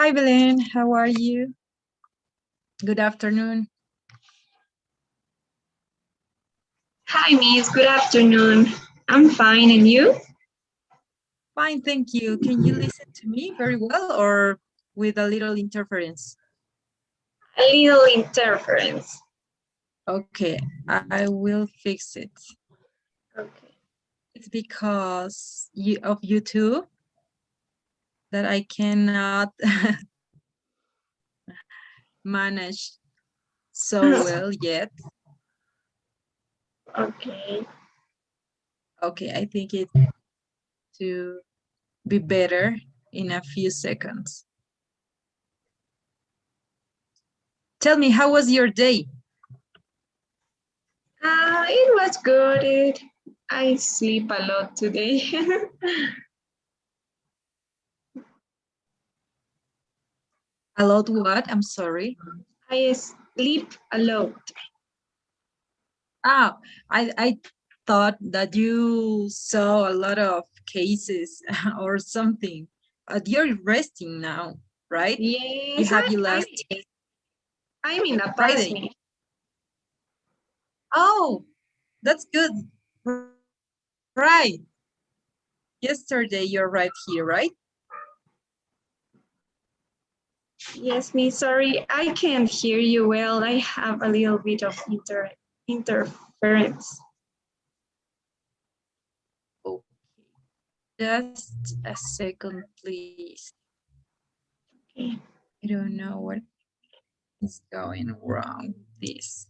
Hi, Belen. How are you? Good afternoon. Hi, Miss. Good afternoon. I'm fine, and you? Fine, thank you. Can you listen to me very well or with a little interference? A little interference. Okay, I will fix it. Okay. It's because of YouTube that I cannot manage so well yet. Okay. Okay, I think it to be better in a few seconds. Tell me, how was your day? It was good. I sleep a lot today. A lot what? I'm sorry. I sleep a lot. Ah, I thought that you saw a lot of cases or something. You're resting now, right? You Yes, have your I, last I'm in a past Friday. me. Oh, that's good. Right. Yesterday you arrived here, right? Yes, me. Sorry, I can't hear you well. I have a little bit of interference. Okay. Just a second, please. Okay. I don't know what is going wrong. This.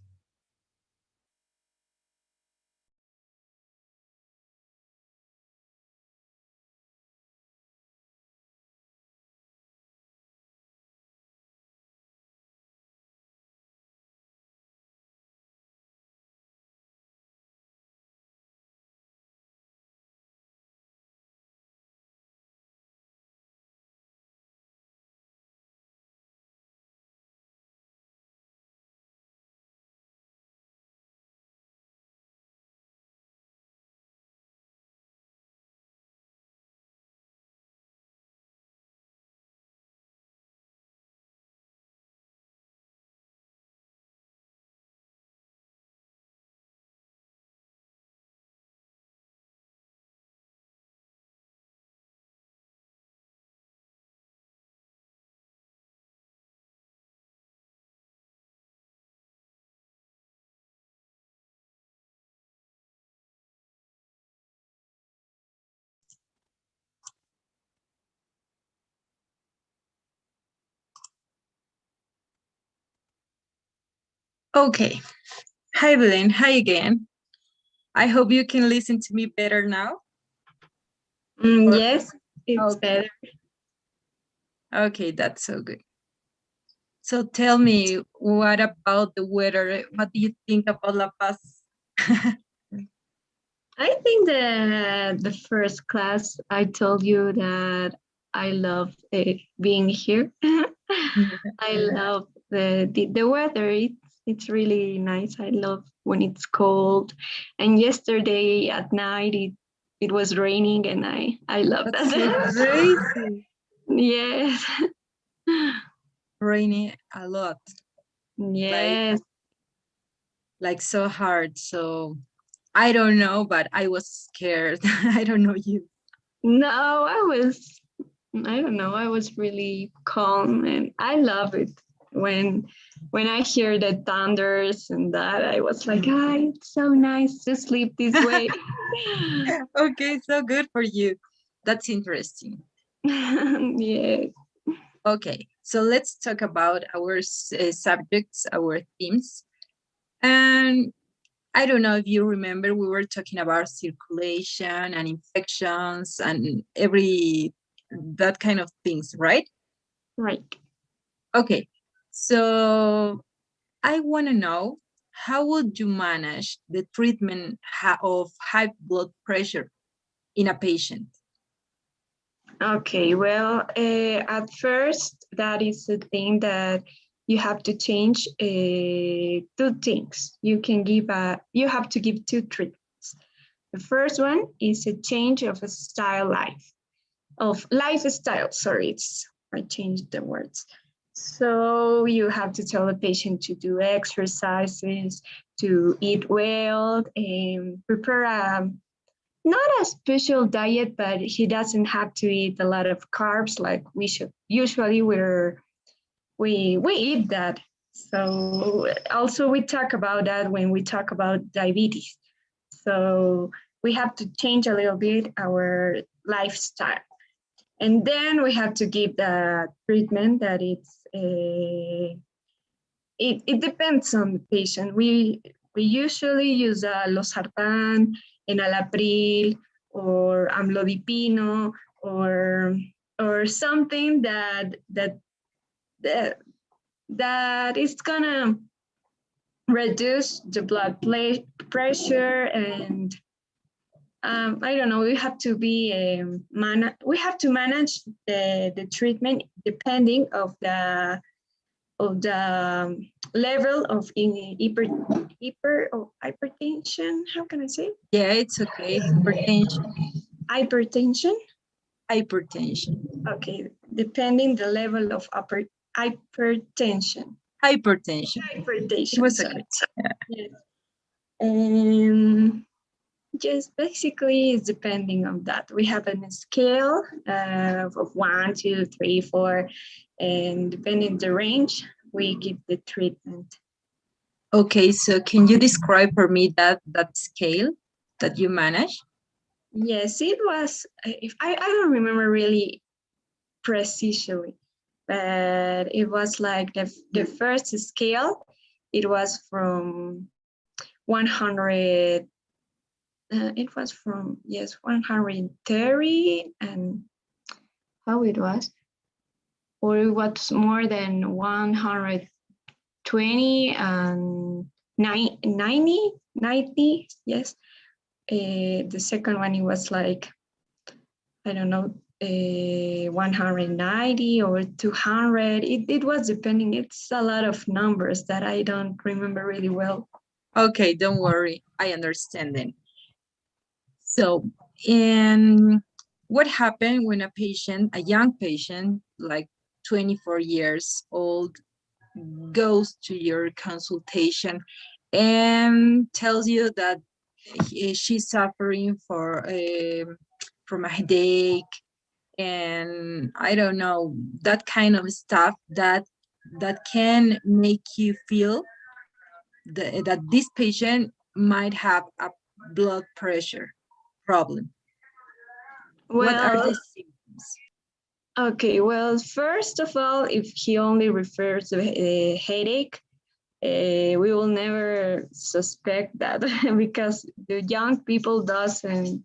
Okay. Hi, Belen. Hi again. I hope you can listen to me better now. Or Yes, it's okay. better. Okay, that's so good. So tell me, what about the weather? What do you think about La Paz? I think the first class I told you that I love being here. I love the weather. It's really nice. I love when it's cold. And yesterday at night it was raining and I love That's so that. crazy. Yes. Raining a lot, like Yes. so hard. So I don't know, but I was scared. I don't know you. No, I don't know, I was really calm and I love it when I hear the thunders and that I was like, ah, it's so nice to sleep this way. Okay, so good for you. That's interesting. Yes. Okay, so let's talk about our subjects, our themes. And I don't know if you remember, we were talking about circulation and infections and that kind of things, right? Right. Okay, so I want to know, how would you manage the treatment of high blood pressure in a patient? Okay, well, at first, that is the thing that you have to change two things. You have to give two treatments. The first one is a change of a lifestyle. Sorry, it's I changed the words. So you have to tell the patient to do exercises, to eat well, and prepare a not a special diet, but he doesn't have to eat a lot of carbs like we should. Usually we eat that. So also we talk about that when we talk about diabetes. So we have to change a little bit our lifestyle. And then we have to give the treatment that it depends on the patient. We usually use losartan, enalapril, or amlodipino, or something that that is gonna reduce the blood pressure and I don't know. We have to be we have to manage the treatment depending of the level of hypertension. How can I say? Yeah, it's okay. Hypertension. Hypertension. Hypertension. Okay, depending the level of hypertension. Hypertension. It was Sorry. okay. Yeah. Yes. And just basically it's depending on that. We have a scale of 1, 2, 3, 4, and depending the range, we give the treatment. Okay, so can you describe for me that scale that you manage? Yes, it was. If I don't remember really precisely, but it was like the first scale. It was from 100. It was from 130 and how it was, or it was more than 120 and 90. Yes. The second one, it was like, I don't know, 190 or 200. It was depending. It's a lot of numbers that I don't remember really well. Okay, don't worry. I understand then. So, and what happened when a young patient, like 24 years old, goes to your consultation and tells you that she's suffering from a headache and I don't know, that kind of stuff that can make you feel that this patient might have a blood pressure problem. What are Well, the symptoms? okay, well, first of all, if he only refers to a headache, we will never suspect that because the young people doesn't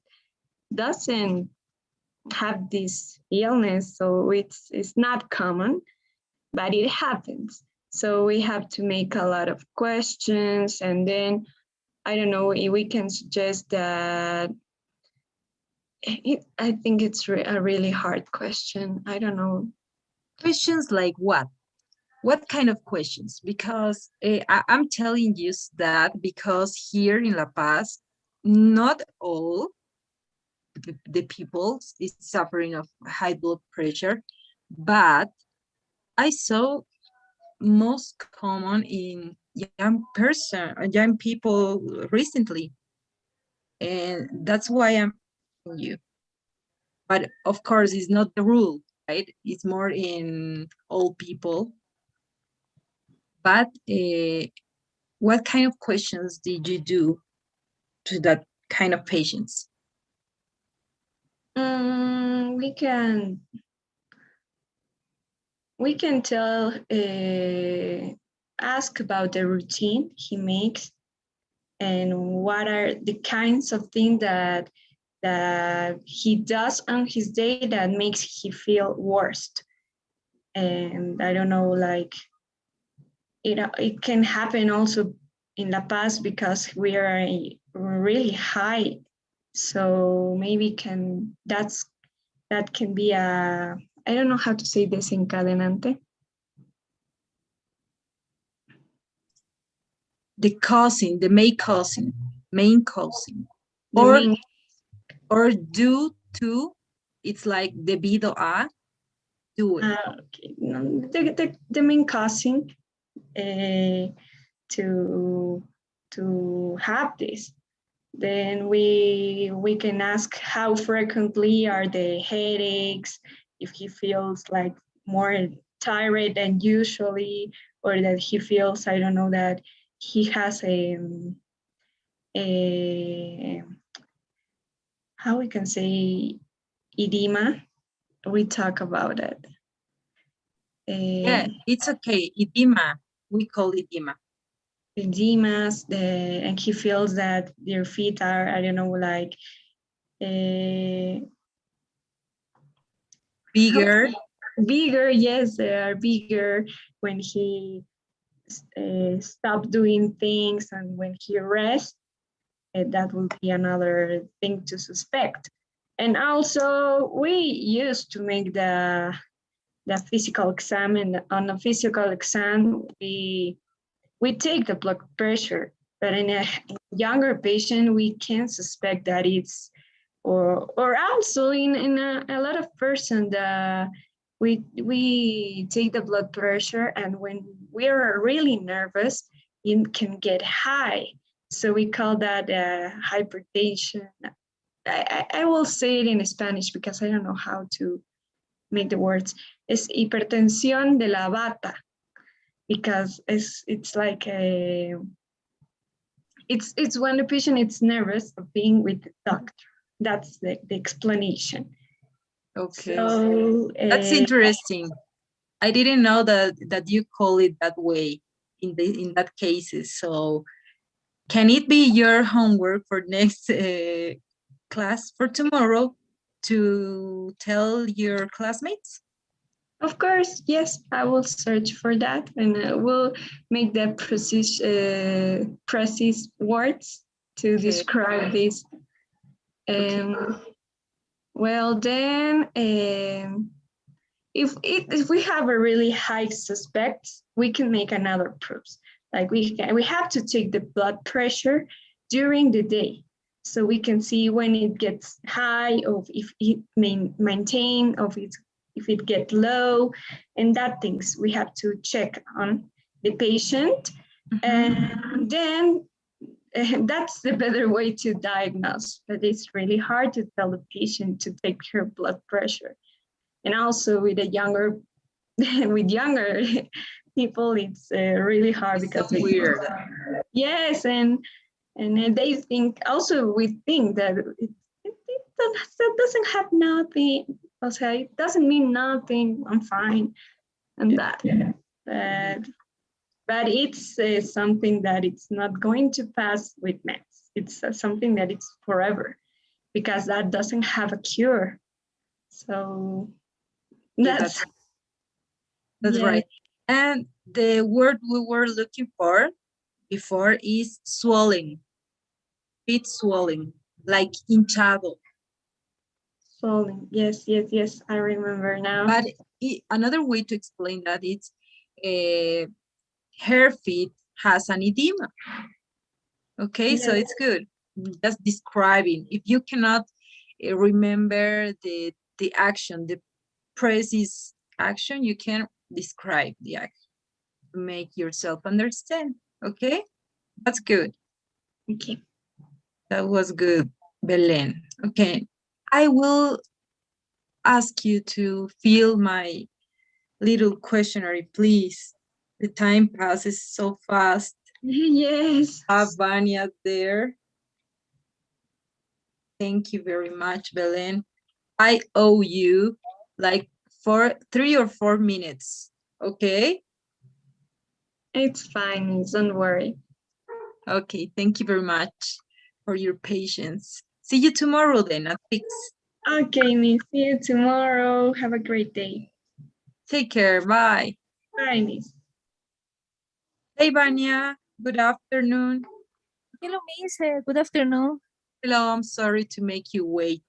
have this illness, so it's not common, but it happens. So we have to make a lot of questions, and then I don't know if we can suggest that. I think it's a really hard question. I don't know. Questions like what? What kind of questions? Because I'm telling you that because here in La Paz, not all the people is suffering of high blood pressure, but I saw most common in young people recently, and that's why I'm asking you. But of course, it's not the rule, right? It's more in old people. But what kind of questions did you do to that kind of patients? We can tell ask about the routine he makes and what are the kinds of things that he does on his day that makes he feel worst. And I don't know, like it can happen also in La Paz because we are really high. So maybe that can be a, I don't know how to say desencadenante. The main causing, or due to, it's like debido a, do it. Okay. No, the main causing to have this. Then we can ask how frequently are the headaches, if he feels like more tired than usually, or that he feels, I don't know, that he has a how we can say edema. We talk about it. Yeah, it's okay. Edema. We call edema. Edemas, and he feels that their feet are, I don't know, like Bigger. Bigger, yes, they are bigger when he stop doing things and when he rests. That will be another thing to suspect. And also, we used to make the physical exam, and on a physical exam, we take the blood pressure. But in a younger patient, we can suspect that it's or also in a lot of person that we take the blood pressure, and when we are really nervous it can get high, so we call that hypertension. I will say it in Spanish because I don't know how to make the words. Es hipertensión de la bata, because it's like a it's when the patient is nervous of being with the doctor. That's the explanation. Okay. So That's interesting. I didn't know that you call it that way in that cases. So can it be your homework for next class for tomorrow to tell your classmates? of course, yes, I will search for that, and we'll make the precise words to Okay. describe this. Well, then, if we have a really high suspect, we can make another proofs. Like we have to take the blood pressure during the day, so we can see when it gets high, or if it maintain, or if it get low, and that things we have to check on the patient, and then that's the better way to diagnose. But it's really hard to tell the patient to take her blood pressure, and also with with younger people, it's really hard It's so because weird. yes, and they think also we think that it doesn't have nothing. Also, it doesn't mean nothing. I'm fine, and that. But it's something that it's not going to pass with meds. It's something that it's forever, because that doesn't have a cure. So that's That's yeah. right. And the word we were looking for before is swelling, feet swelling, like hinchado. Swollen. Yes. I remember now. But another way to explain that is her feet has an edema. Okay, so it's good. Just describing. If you cannot remember the action, the precise action, you can describe the action to make yourself understand. Okay, that's good. Okay. That was good, Belen. Okay, I will ask you to fill my little questionnaire, please. The time passes so fast. Yes. Vania there. Thank you very much, Belen. I owe you like 3 or 4 minutes. Okay? It's fine. Don't worry. Okay, thank you very much for your patience. See you tomorrow then at 6. Okay, Miss. See you tomorrow. Have a great day. Take care. Bye. Bye, Miss. Hey, Vania. Good afternoon. Hello, Miss. Good afternoon. Hello, I'm sorry to make you wait.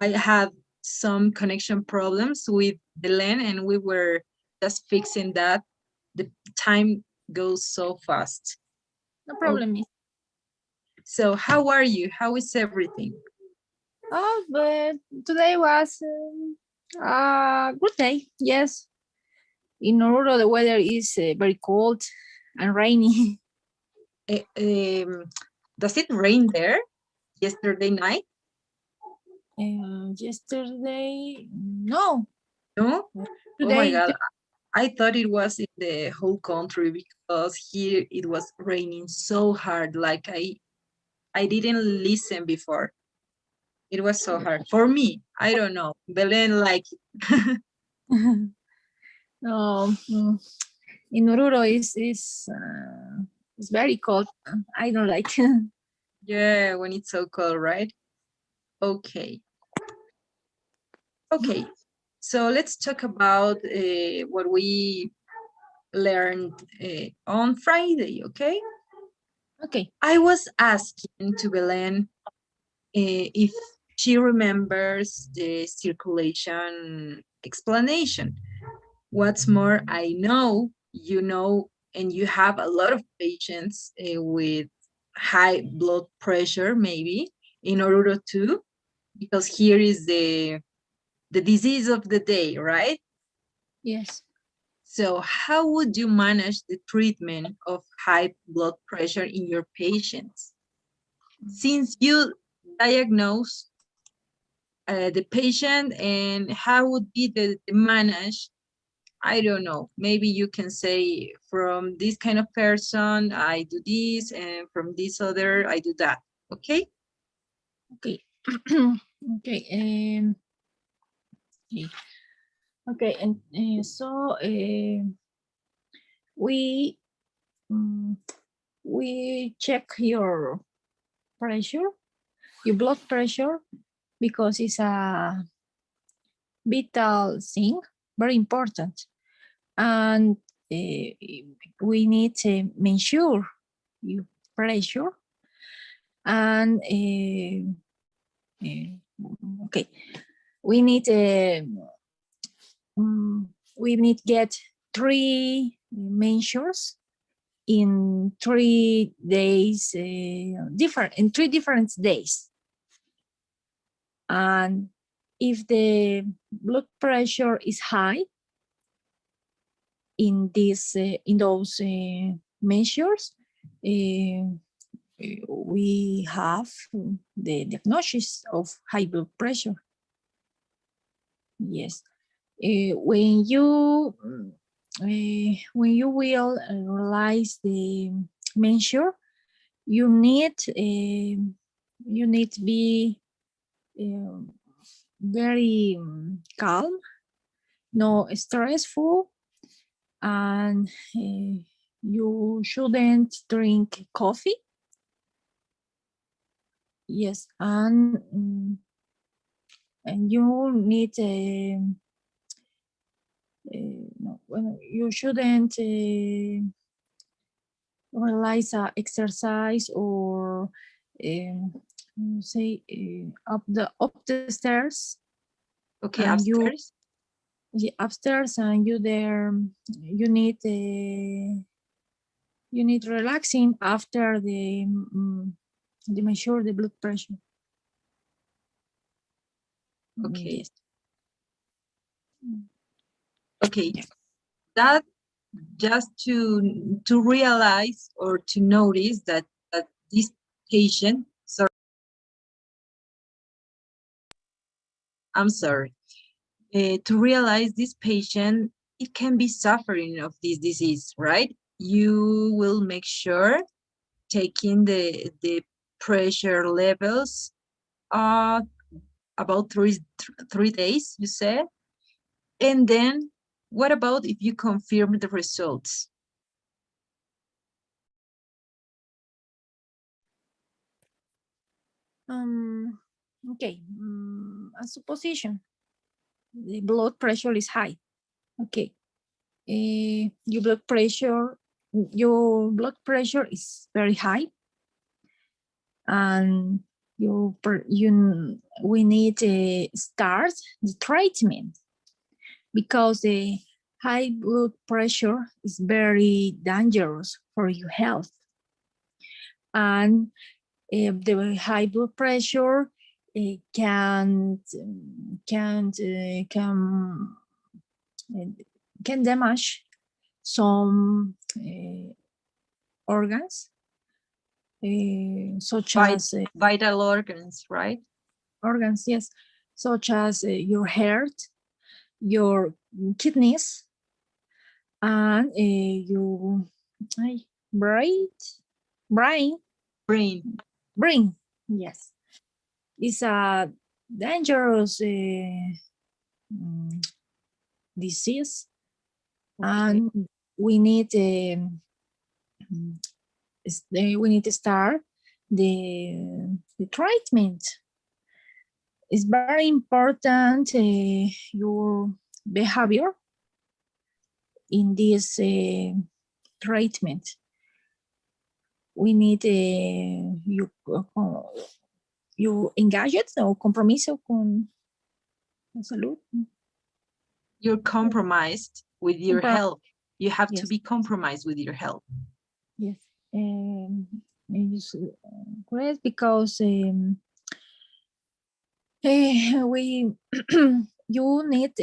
I had some connection problems with the LAN and we were just fixing that. The time goes so fast. No problem, Miss. So how are you? How is everything? Oh, but today was Good day. Yes. In Oruro, the weather is very cold and rainy. Does it rain there yesterday night? Yesterday, no. No? Oh my Today, God. I thought it was in the whole country because here it was raining so hard. Like I didn't listen before. It was so hard for me. I don't know. Belen like it. no. In Oruro is very cold. I don't like. Yeah, when it's so cold, right? Okay. Okay. So let's talk about what we learned on Friday, okay? Okay. I was asking to Belen if she remembers the circulation explanation. What's more, I know you know, and you have a lot of patients with high blood pressure, maybe in order to, because here is the disease of the day, right? Yes. So how would you manage the treatment of high blood pressure in your patients? Since you diagnose the patient, and how would be the manage, I don't know, maybe you can say from this kind of person I do this, and from this other I do that. Okay. Okay. Okay. Okay. Okay. And so we um, we check your pressure, your blood pressure, because it's a vital thing, very important, and we need to measure your pressure, and okay, we need we need get 3 measures in 3 days, different in 3 different days. And if the blood pressure is high in this in those measures, we have the diagnosis of high blood pressure. Yes. When you will realize the measure, you need to be very calm, no stressful, and you shouldn't drink coffee. Yes, and you need no, well, you shouldn't realize exercise or say up the stairs, Okay, and upstairs. upstairs, and you need relaxing after the measure the blood pressure. Okay. Yes. Okay. That just to realize or to notice that this patient, sorry, I'm sorry, to realize this patient, it can be suffering of this disease, right? You will make sure taking the pressure levels uh about 3 days, you said. And then what about if you confirm the results? Okay. A supposition. The blood pressure is high. Okay. Your blood pressure is very high, and we need to start the treatment, because the high blood pressure is very dangerous for your health. And the high blood pressure can damage some organs, such as vital organs, right? Organs, yes, such as your heart, your kidneys, and your brain, brain, brain. Yes, it's a dangerous disease, and we need to start the treatment. It's very important your behavior in this treatment. We need you engaged o compromiso con la salud. You're compromised with your health. You have to be compromised with your health. Yes. Great, because we you need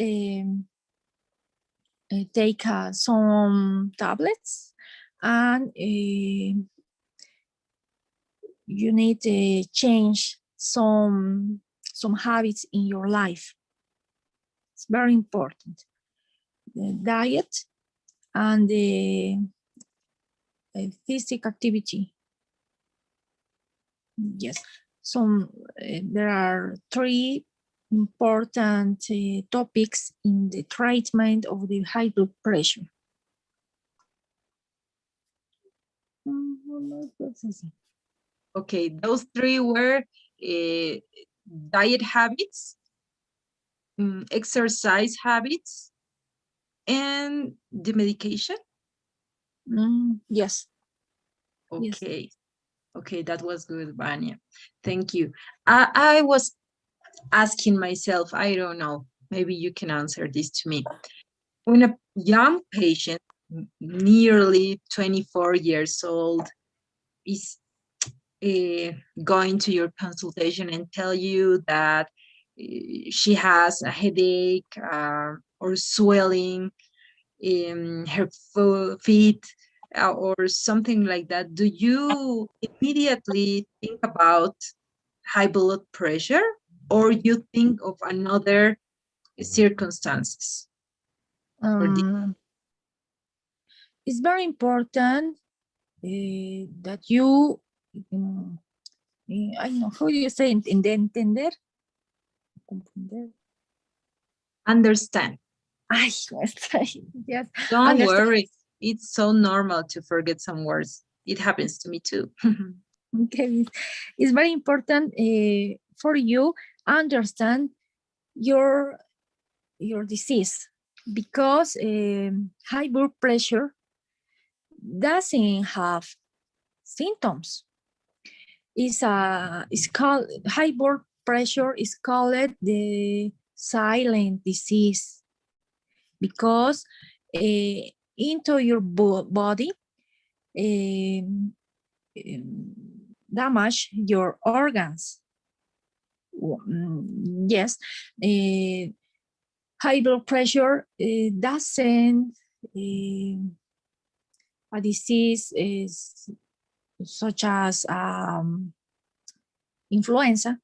take some tablets, and you need to change some habits in your life. It's very important. The diet and the physical activity. Yes, there are 3 important topics in the treatment of the high blood pressure. Okay, those 3 were diet habits, exercise habits, and the medication. Yes. Okay. Yes. Okay, that was good, Vania. Thank you. I was asking myself, I don't know, maybe you can answer this to me. When a young patient, nearly 24 years old, is going to your consultation and tell you that she has a headache or swelling in her feet or something like that, do you immediately think about high blood pressure, or you think of another circumstances? It's very important that you, I know how you say entender. Understand. Yes. Don't Understand. worry. It's so normal to forget some words. It happens to me too. Okay, it's very important for you understand your disease, because high blood pressure doesn't have symptoms. It's called high blood pressure is called the silent disease, because into your body damage your organs. Yes, high blood pressure doesn't a disease is such as influenza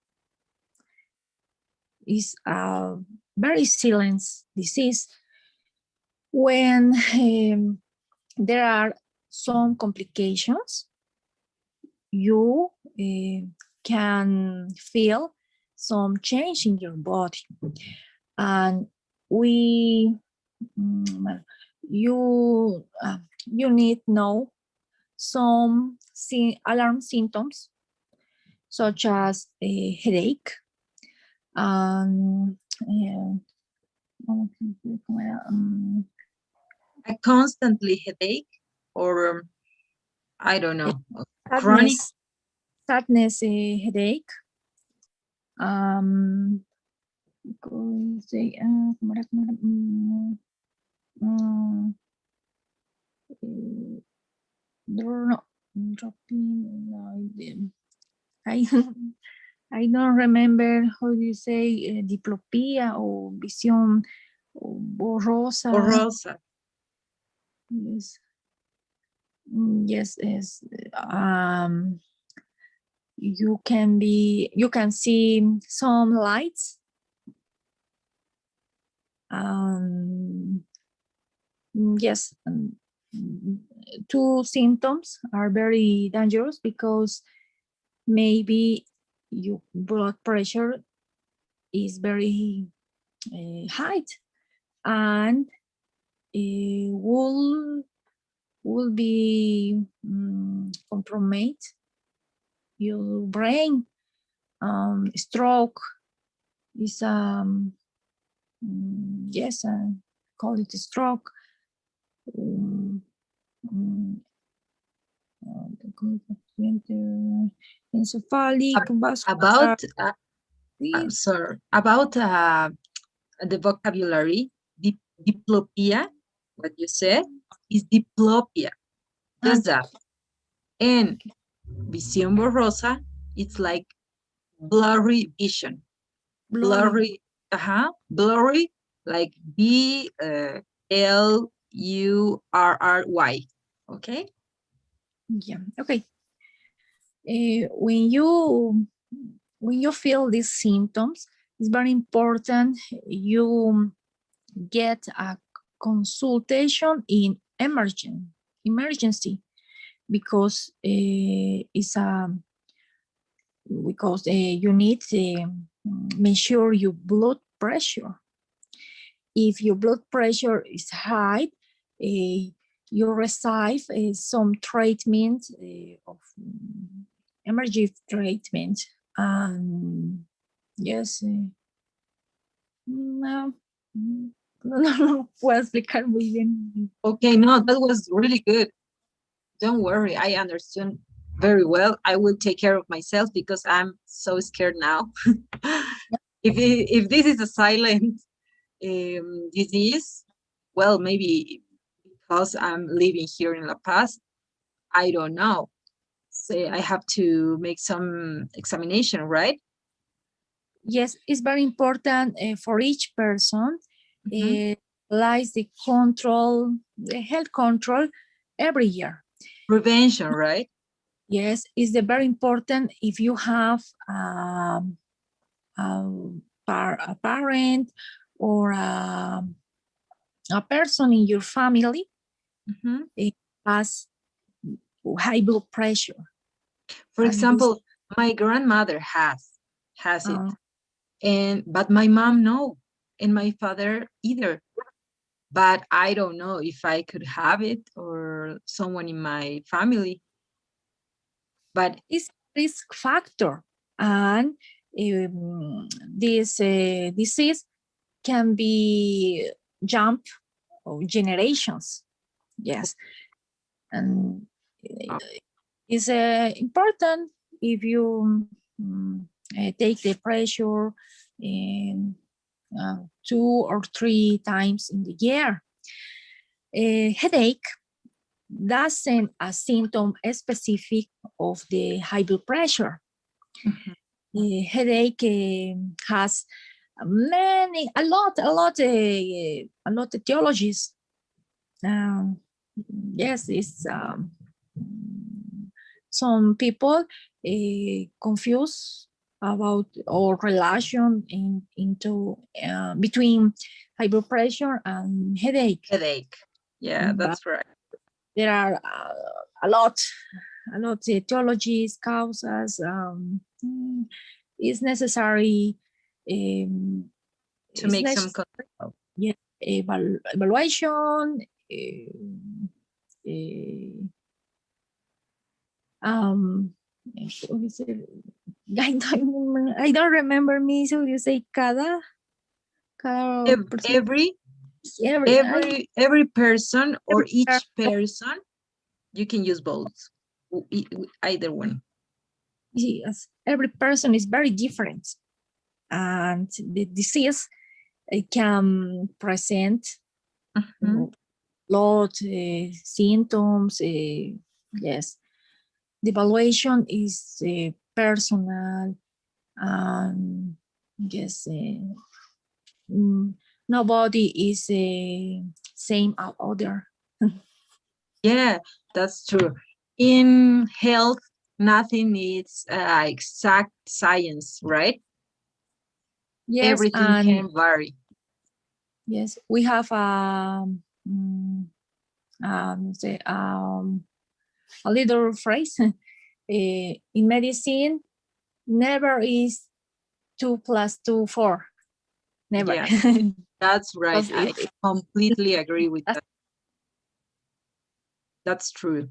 is a very silent disease. When there are some complications, you can feel some change in your body, and you need know some alarm symptoms, such as a headache, and a constantly headache, or I don't know, chronic sadness, headache. I don't remember how do you say diplopía o visión borrosa. Borrosa. Yes. Yes, yes. You can see some lights. Yes, two symptoms are very dangerous because maybe your blood pressure is very high and will be compromit your brain. Stroke is yes, call it a stroke. Encephalic About disease. sorry, about the vocabulary, diplopia, what you said is diplopia, just that. And visión borrosa, it's like blurry vision. Blurry, blurry, like BLURRY. Okay. Yeah. Okay. When you feel these symptoms, it's very important you get a consultation in emergency because you need to measure your blood pressure. If your blood pressure is high, you receive some treatment of emergency treatment. Yes, no, no puedo explicar muy bien. Okay, no, that was really good. Don't worry, I understood very well. I will take care of myself because I'm so scared now. If this is a silent disease, well, maybe because I'm living here in La Paz, I don't know. Say I have to make some examination, right? Yes, it's very important for each person. Lies the health control every year. Prevention, right? Yes, it's very important if you have a parent or a person in your family it has high blood pressure. For example, my grandmother has it, but my mom no, and my father either. But I don't know if I could have it or someone in my family. But it's risk factor, and this disease can be jump of generations. Yes, and it's important if you take the pressure in 2 or 3 times in the year. Headache doesn't a symptom specific of the high blood pressure. Headache has a lot of etiologies. Yes, it's some people confuse about or relation into between high blood pressure and headache. Yeah, that's right. There are a lot of etiologies, causes. It's necessary to make some evaluation. I don't remember me. So you say cada every person or each person, you can use both, either one. Yes, every person is very different, and the disease can present lot symptoms. Yes, the evaluation is personal, Yes, nobody is same as other. Yeah, that's true. In health, nothing is exact science, right? Yes, Everything and can vary. yes, we have say, a little phrase in medicine. Never is 2 + 2 4. Never. Yes, that's right. Because I completely agree with that. That's true.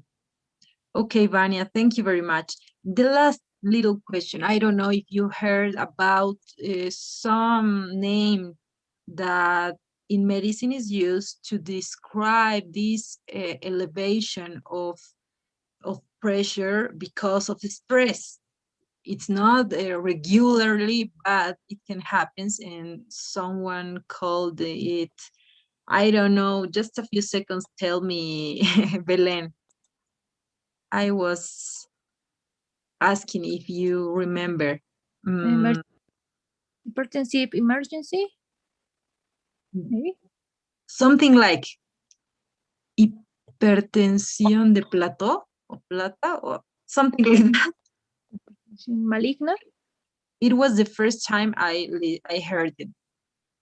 Okay, Vania, thank you very much. The last little question. I don't know if you heard about some name that in medicine is used to describe this elevation of pressure because of stress. It's not regularly, but it can happen, and someone called it, I don't know, just a few seconds, tell me, Belen. I was asking if you remember. Mm, Hypertensive emergency, maybe. something like hipertensión de plateau or plata or something like that. Malignant. It was the first time I heard it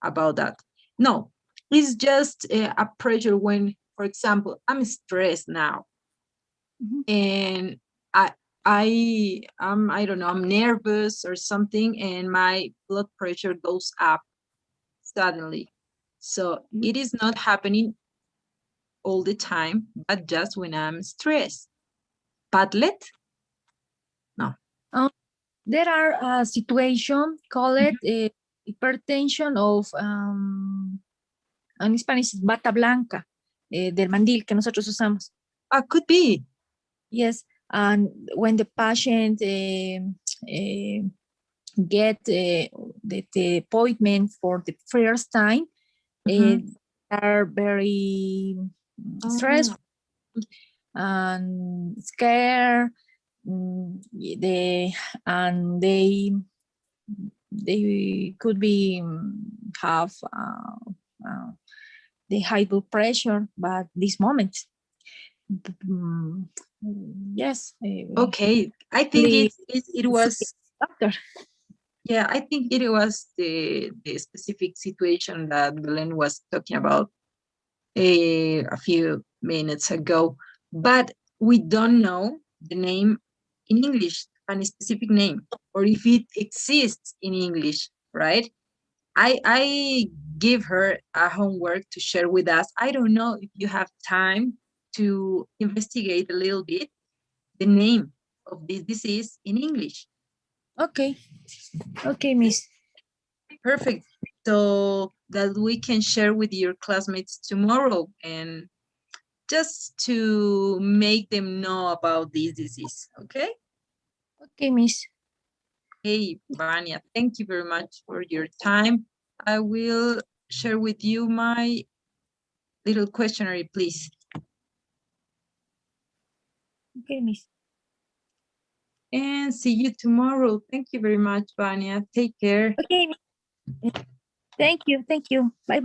about that. No, it's just a pressure when, for example, I'm stressed now, and I don't know, I'm nervous or something, and my blood pressure goes up suddenly. So it is not happening all the time, but just when I'm stressed. Padlet? No. There are a situation called hypertension of, en Spanish, bata blanca, del mandil que nosotros usamos. Could be. Yes, and when the patient get the appointment for the first time, are very stressful and scared. And they could be have the high blood pressure, but this moment, yes. Okay, I think it was. Doctor. Yeah, I think it was the specific situation that Belen was talking about a few minutes ago, but we don't know the name in English, a specific name, or if it exists in English, right? I give her a homework to share with us. I don't know if you have time to investigate a little bit the name of this disease in English. Okay. Okay, Miss. Perfect. So that we can share with your classmates tomorrow, and just to make them know about this disease, okay? Okay, Miss. Hey, Vania, thank you very much for your time. I will share with you my little questionnaire, please. Okay, Miss. And see you tomorrow. Thank you very much, Vania. Take care. Okay. Thank you. Thank you. Bye-bye.